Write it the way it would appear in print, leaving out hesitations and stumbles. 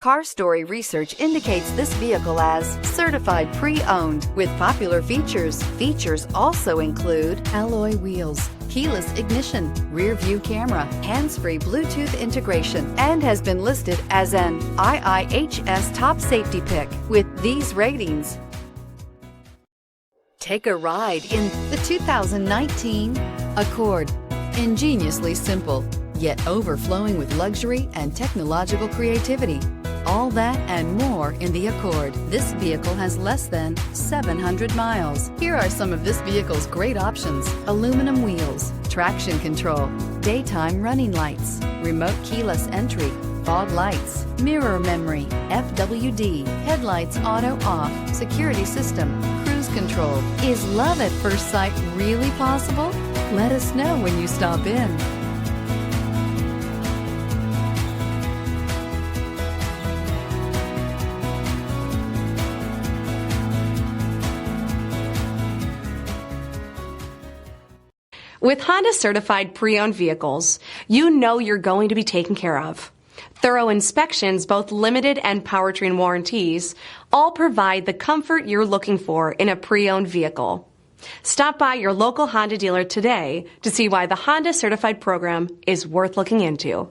Car Story research indicates this vehicle as certified pre-owned with popular features. Features also include alloy wheels, keyless ignition, rear view camera, hands-free Bluetooth integration, and has been listed as an IIHS top safety pick with these ratings. Take a ride in the 2019 Accord. Ingeniously simple, yet overflowing with luxury and technological creativity. All that and more in the Accord. This vehicle has less than 700 miles. Here are some of this vehicle's great options: aluminum wheels, traction control, daytime running lights, remote keyless entry, fog lights, mirror memory, FWD, headlights auto off, security system, cruise control. Is love at first sight really possible? Let us know when you stop in. With Honda certified pre-owned vehicles, you know you're going to be taken care of. Thorough inspections, both limited and powertrain warranties, all provide the comfort you're looking for in a pre-owned vehicle. Stop by your local Honda dealer today to see why the Honda certified program is worth looking into.